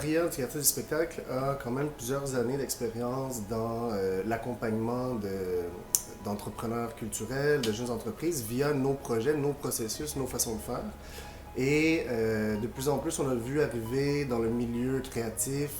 Maria du quartier du spectacle a quand même plusieurs années d'expérience dans l'accompagnement d'entrepreneurs culturels, de jeunes entreprises via nos projets, nos processus, nos façons de faire. Et de plus en plus, on a vu arriver dans le milieu créatif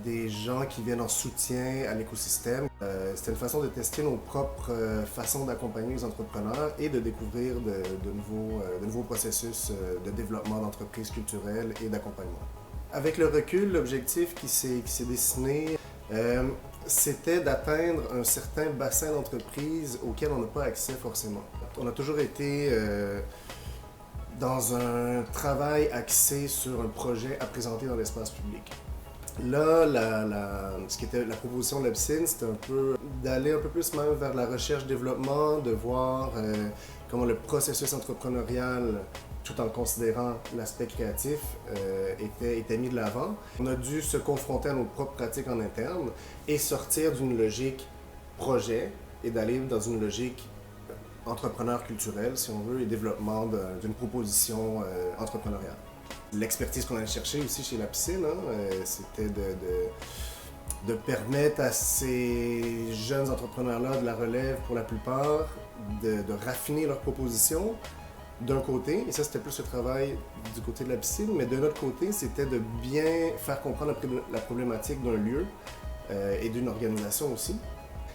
des gens qui viennent en soutien à l'écosystème. C'était une façon de tester nos propres façons d'accompagner les entrepreneurs et de découvrir de nouveaux processus de développement d'entreprises culturelles et d'accompagnement. Avec le recul, l'objectif qui s'est dessiné, c'était d'atteindre un certain bassin d'entreprises auquel on n'a pas accès forcément. On a toujours été dans un travail axé sur un projet à présenter dans l'espace public. Là, ce qui était la proposition de l'Epsine, c'était un peu d'aller un peu plus même vers la recherche-développement, de voir comment le processus entrepreneurial, tout en considérant l'aspect créatif, était mis de l'avant. On a dû se confronter à nos propres pratiques en interne et sortir d'une logique projet et d'aller dans une logique entrepreneur culturel, si on veut, et développement d'une proposition entrepreneuriale. L'expertise qu'on allait chercher aussi chez La Piscine, c'était de permettre à ces jeunes entrepreneurs-là de la relève, pour la plupart, de raffiner leurs propositions d'un côté, et ça c'était plus le travail du côté de La Piscine, mais de notre côté, c'était de bien faire comprendre la problématique d'un lieu et d'une organisation aussi.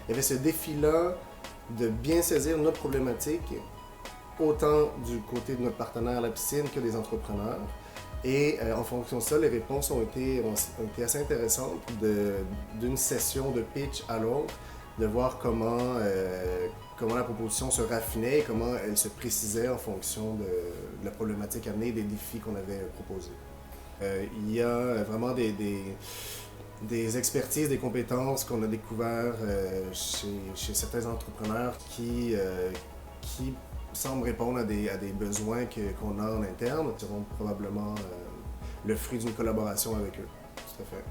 Il y avait ce défi-là de bien saisir notre problématique, autant du côté de notre partenaire La Piscine que des entrepreneurs. Et en fonction de ça, les réponses ont été assez intéressantes d'une session de pitch à l'autre, de voir comment la proposition se raffinait et comment elle se précisait en fonction de la problématique amenée et des défis qu'on avait proposés. Il y a vraiment des expertises, des compétences qu'on a découvertes chez certains entrepreneurs qui semblent répondre à des besoins qu'on a en interne, seront probablement le fruit d'une collaboration avec eux. Tout à fait.